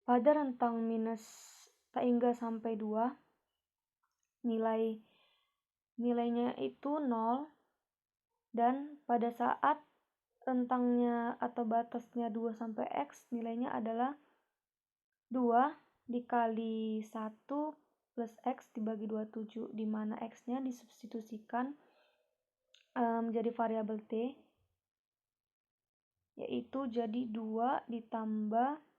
pada rentang minus tak hingga sampai 2, nilainya itu 0, dan pada saat rentangnya atau batasnya 2 sampai X, nilainya adalah 2 dikali 1 plus X dibagi 27, di mana X-nya disubstitusikan menjadi variabel T, yaitu jadi 2 ditambah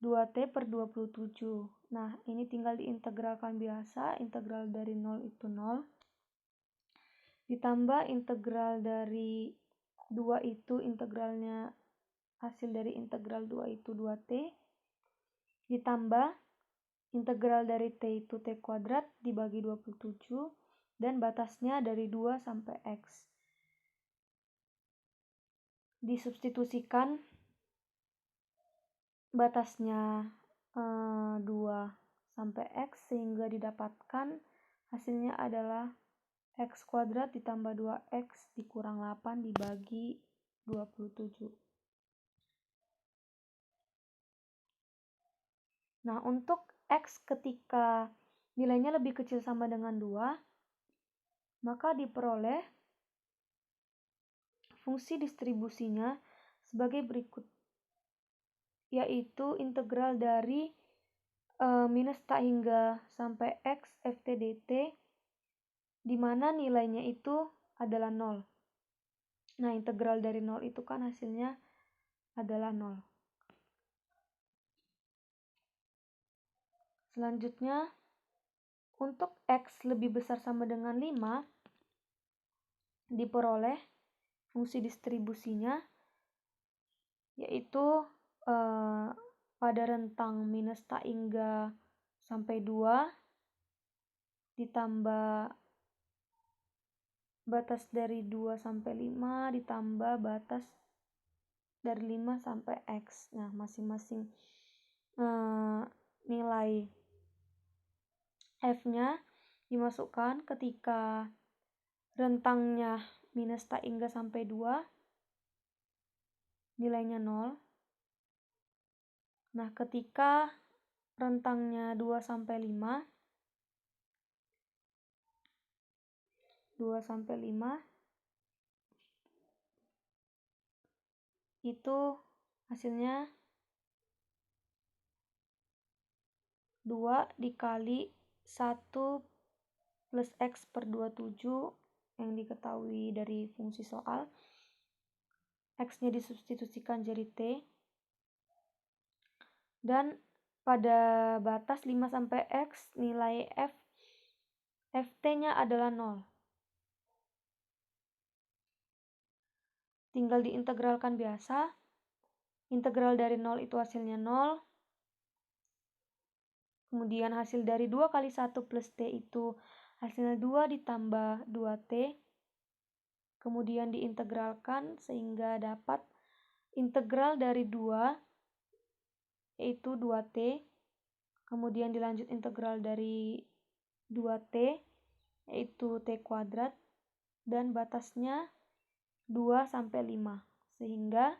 2T per 27. Nah, ini tinggal diintegralkan biasa. Integral dari 0 itu 0. Ditambah integral dari 2 itu, integralnya hasil dari integral 2 itu 2T. Ditambah integral dari T itu T kuadrat dibagi 27. Dan batasnya dari 2 sampai X. Disubstitusikan batasnya 2 sampai X, sehingga didapatkan hasilnya adalah X kuadrat ditambah 2X dikurang 8 dibagi 27. Nah, untuk X ketika nilainya lebih kecil sama dengan 2, maka diperoleh fungsi distribusinya sebagai berikut, yaitu integral dari minus tak hingga sampai X ft dt, di mana nilainya itu adalah 0. Nah, integral dari 0 itu kan hasilnya adalah 0. Selanjutnya, untuk X lebih besar sama dengan 5, diperoleh fungsi distribusinya, yaitu pada rentang minus tak hingga sampai 2 ditambah batas dari 2 sampai 5 ditambah batas dari 5 sampai X. Nah, masing-masing nilai F-nya dimasukkan ketika rentangnya minus tak hingga sampai 2, nilainya 0. Nah, ketika rentangnya 2 sampai 5, itu hasilnya 2 dikali 1 plus X per 27 yang diketahui dari fungsi soal. X-nya disubstitusikan jadi T. Dan pada batas 5 sampai X, nilai Ft-nya adalah 0. Tinggal diintegralkan biasa. Integral dari 0 itu hasilnya 0. Kemudian hasil dari 2 kali 1 plus T itu hasilnya 2 ditambah 2T. Kemudian diintegralkan sehingga dapat integral dari 2, yaitu 2T. Kemudian dilanjut integral dari 2T, yaitu T kuadrat. Dan batasnya 2 sampai 5. Sehingga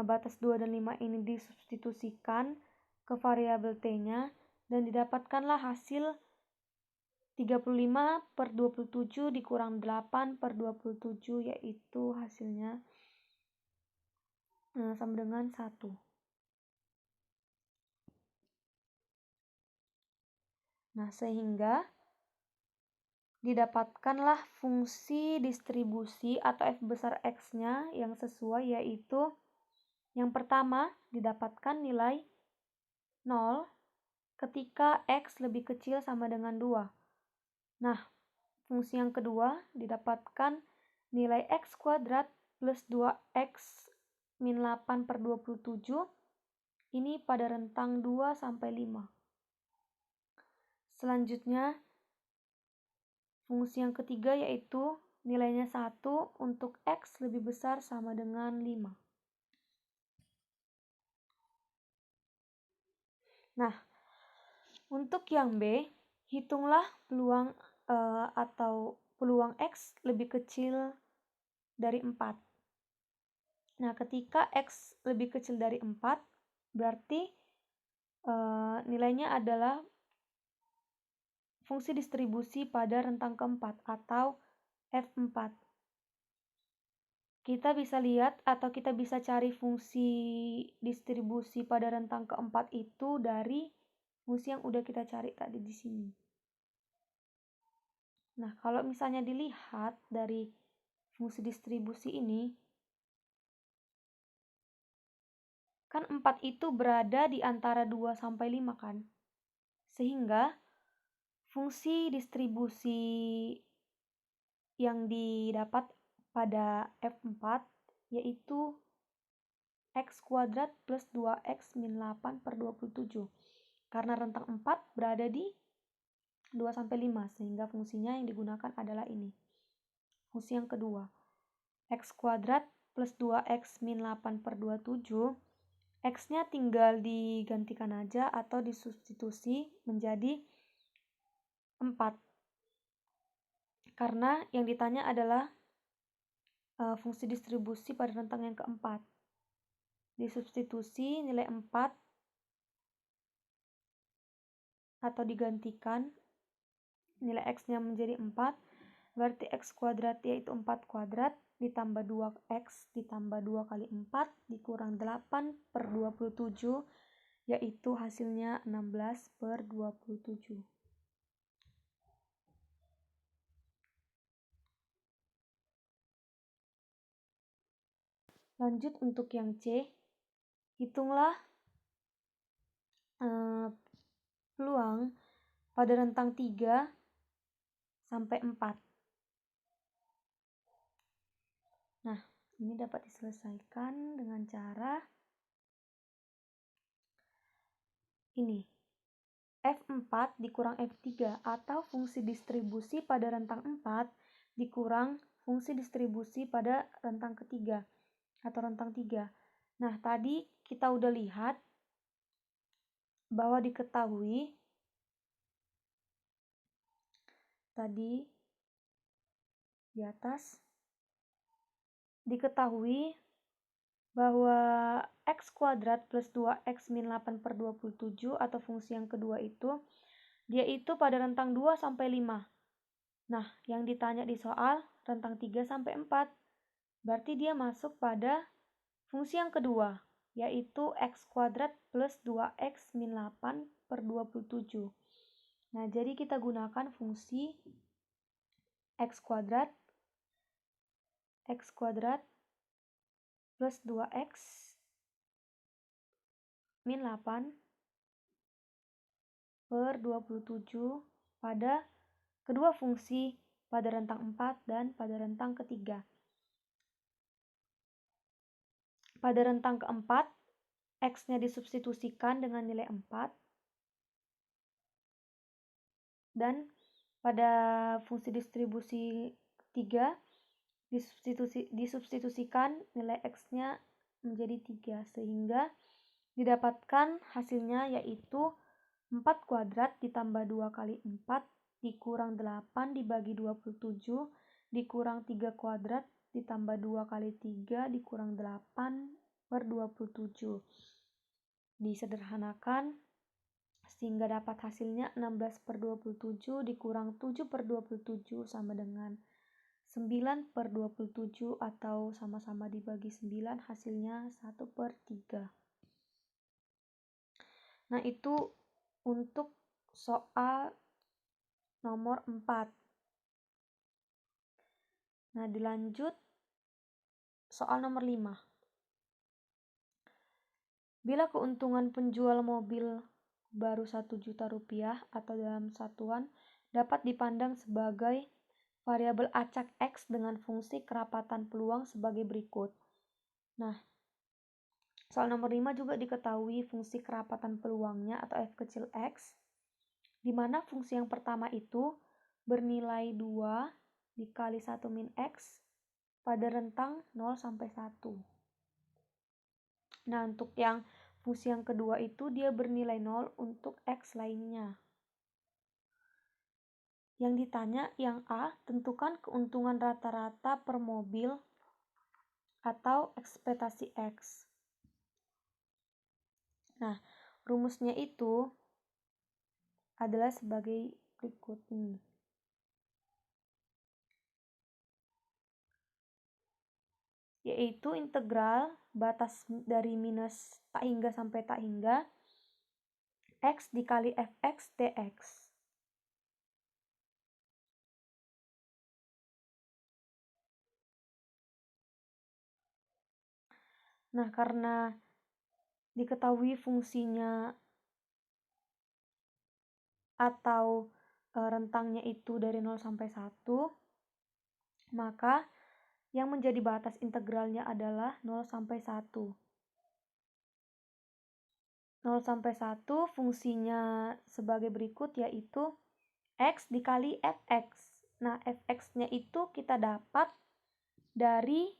batas 2 dan 5 ini disubstitusikan ke variabel T-nya dan didapatkanlah hasil 35 per 27 dikurang 8 per 27, yaitu hasilnya sama dengan 1. Nah, sehingga didapatkanlah fungsi distribusi atau F besar X-nya yang sesuai, yaitu yang pertama didapatkan nilai 0 ketika X lebih kecil sama dengan 2. Nah, fungsi yang kedua didapatkan nilai X kuadrat plus 2X min 8 per 27. Ini pada rentang 2 sampai 5. Selanjutnya, fungsi yang ketiga yaitu nilainya 1 untuk X lebih besar sama dengan 5. Nah, untuk yang B, hitunglah peluang atau peluang X lebih kecil dari 4. Nah, ketika X lebih kecil dari 4, berarti nilainya adalah fungsi distribusi pada rentang keempat atau F4. Kita bisa lihat atau kita bisa cari fungsi distribusi pada rentang keempat itu dari fungsi yang udah kita cari tadi di sini. Nah, kalau misalnya dilihat dari fungsi distribusi ini, kan 4 itu berada di antara 2 sampai 5 kan? Sehingga fungsi distribusi yang didapat pada F4 yaitu X kuadrat plus 2X min 8 per 27. Karena rentang 4 berada di 2 sampai 5, sehingga fungsinya yang digunakan adalah ini. Fungsi yang kedua, X kuadrat plus 2X min 8 per 27, X-nya tinggal digantikan aja atau disubstitusi menjadi 4. Karena yang ditanya adalah fungsi distribusi pada rentang yang keempat. Disubstitusi nilai 4 atau digantikan nilai X-nya menjadi 4, berarti X kuadrat yaitu 4 kuadrat ditambah 2X ditambah 2 kali 4 dikurang 8 per 27, yaitu hasilnya 16 per 27. Lanjut untuk yang C, hitunglah peluang pada rentang 3 sampai 4. Nah, ini dapat diselesaikan dengan cara ini. F4 dikurang F3 atau fungsi distribusi pada rentang 4 dikurang fungsi distribusi pada rentang ketiga atau rentang 3. Nah, tadi kita udah lihat bahwa diketahui tadi di atas diketahui bahwa X kuadrat plus 2X min 8 per 27 atau fungsi yang kedua itu dia itu pada rentang 2 sampai 5. Nah, yang ditanya di soal rentang 3 sampai 4. Berarti dia masuk pada fungsi yang kedua, yaitu X kuadrat plus 2X min 8 per 27. Nah, jadi kita gunakan fungsi X kuadrat plus 2X min 8 per 27 pada kedua fungsi pada rentang 4 dan pada rentang ketiga. Pada rentang keempat, X-nya disubstitusikan dengan nilai 4. Dan pada fungsi distribusi ketiga, disubstitusikan nilai X-nya menjadi 3. Sehingga didapatkan hasilnya yaitu 4 kuadrat ditambah 2 kali 4 dikurang 8 dibagi 27 dikurang 3 kuadrat ditambah 2 kali 3 dikurang 8 per 27. Disederhanakan sehingga dapat hasilnya 16 per 27 dikurang 7 per 27 sama dengan 9 per 27 atau sama-sama dibagi 9 hasilnya 1 per 3. Nah, itu untuk soal nomor 4. Nah, dilanjut soal nomor 5. Bila keuntungan penjual mobil baru 1 juta rupiah atau dalam satuan dapat dipandang sebagai variabel acak X dengan fungsi kerapatan peluang sebagai berikut. Nah, soal nomor 5 juga diketahui fungsi kerapatan peluangnya atau F kecil X, di mana fungsi yang pertama itu bernilai 2 dikali 1 min X pada rentang 0 sampai 1. Nah, untuk yang fungsi yang kedua itu dia bernilai 0 untuk X lainnya. Yang ditanya yang A, tentukan keuntungan rata-rata per mobil atau ekspektasi X. Nah, rumusnya itu adalah sebagai berikut ini. Yaitu integral batas dari minus tak hingga sampai tak hingga X dikali fx dx. Nah, karena diketahui fungsinya atau rentangnya itu dari 0 sampai 1, maka yang menjadi batas integralnya adalah 0 sampai 1. 0 sampai 1 fungsinya sebagai berikut, yaitu X dikali fx. Nah, fx-nya itu kita dapat dari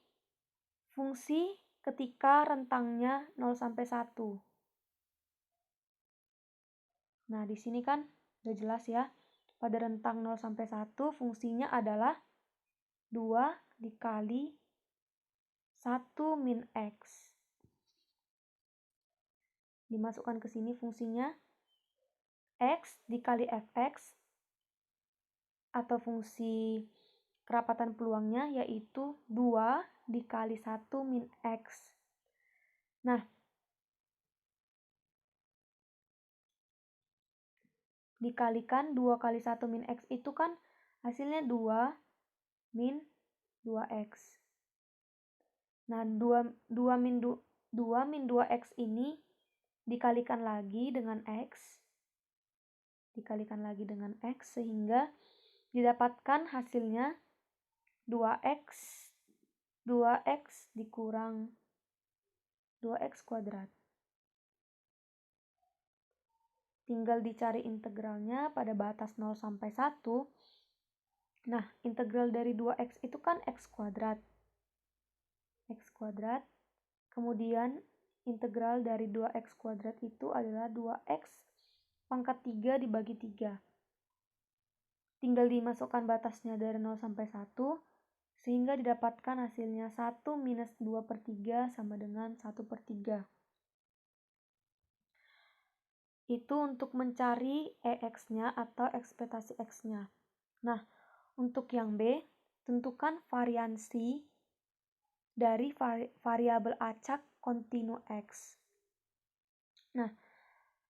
fungsi ketika rentangnya 0 sampai 1. Nah, di sini kan udah jelas ya. Pada rentang 0 sampai 1 fungsinya adalah 2 dikali 1 min X. Dimasukkan ke sini fungsinya X dikali fx atau fungsi kerapatan peluangnya yaitu 2 dikali 1 min X. Nah, dikalikan 2 kali 1 min X itu kan hasilnya 2 min 2X. Nah, 2 min 2X ini dikalikan lagi dengan X. Dikalikan lagi dengan X sehingga didapatkan hasilnya 2X dikurang 2X kuadrat. Tinggal dicari integralnya pada batas 0 sampai 1. Nah, integral dari 2X itu kan X kuadrat. X kuadrat. Kemudian integral dari 2X kuadrat itu adalah 2X pangkat 3 dibagi 3. Tinggal dimasukkan batasnya dari 0 sampai 1, sehingga didapatkan hasilnya 1 minus 2 per 3 sama dengan 1 per 3. Itu untuk mencari EX-nya atau ekspektasi X-nya. Nah, untuk yang B, tentukan variansi dari variabel acak kontinu X. Nah,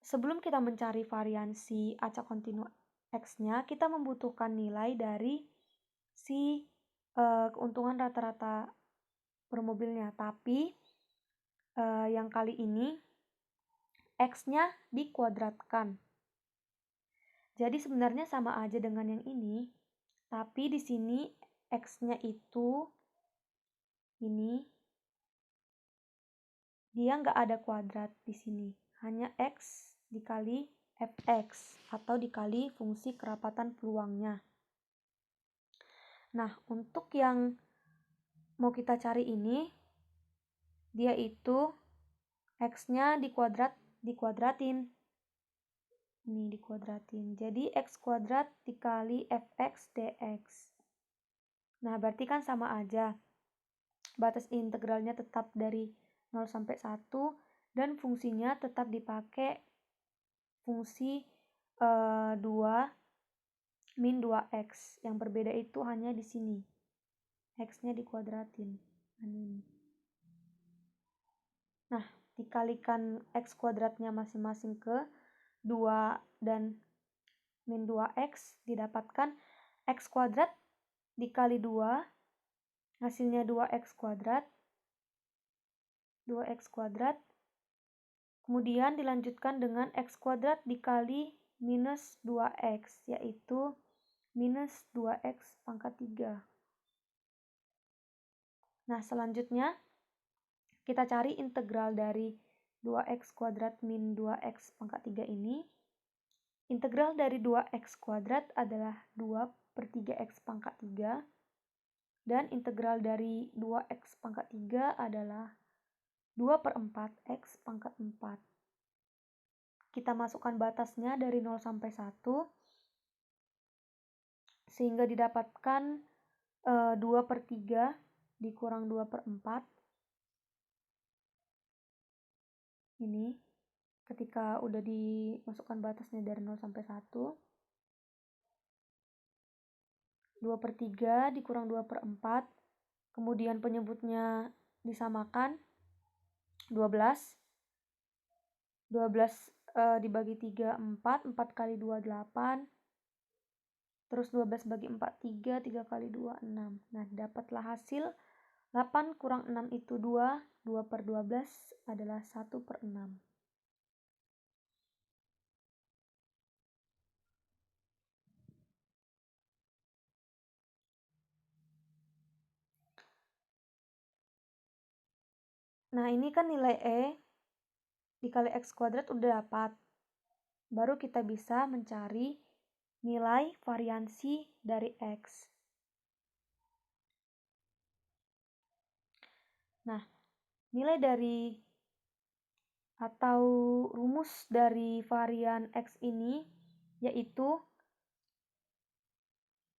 sebelum kita mencari variansi acak kontinu X-nya, kita membutuhkan nilai dari si keuntungan rata-rata per mobilnya. Tapi yang kali ini X-nya dikuadratkan. Jadi sebenarnya sama aja dengan yang ini, tapi di sini X-nya itu ini dia nggak ada kuadrat di sini, hanya X dikali fx atau dikali fungsi kerapatan peluangnya. Nah, untuk yang mau kita cari ini, dia itu X-nya dikuadratin. Ini dikuadratin. Jadi X kuadrat dikali fx dx. Nah, berarti kan sama aja. Batas integralnya tetap dari 0 sampai 1 dan fungsinya tetap dipakai fungsi 2 min 2x. Yang berbeda itu hanya di sini. X-nya dikuadratin. Nah, dikalikan X kuadratnya masing-masing ke 2 dan min 2X, didapatkan X kuadrat dikali 2, hasilnya 2X kuadrat. 2X kuadrat. Kemudian dilanjutkan dengan X kuadrat dikali minus 2X, yaitu minus 2X pangkat 3. Nah, selanjutnya kita cari integral dari 2X kuadrat min 2X pangkat 3 ini. Integral dari 2X kuadrat adalah 2 per 3X pangkat 3. Dan integral dari 2X pangkat 3 adalah 2 per 4X pangkat 4. Kita masukkan batasnya dari 0 sampai 1. Sehingga didapatkan 2 per 3 dikurang 2 per 4. Ini ketika udah dimasukkan batasnya dari 0 sampai 1, 2/3 dikurang 2/4, kemudian penyebutnya disamakan, 12. 12 dibagi 3, 4, 4 kali 2, 8. Terus 12 bagi 4, 3, 3 kali 2, 6. Nah, dapatlah hasil 8 kurang 6 itu 2, 2/12 adalah 1/6. Nah, ini kan nilai E dikali X kuadrat udah dapat. Baru kita bisa mencari nilai variansi dari X. Nah, nilai dari atau rumus dari varian X ini yaitu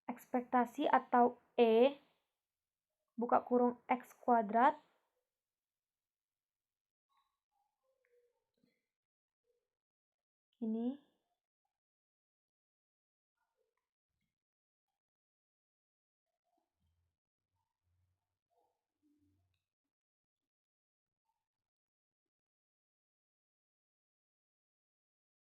ekspektasi atau E buka kurung X kuadrat ini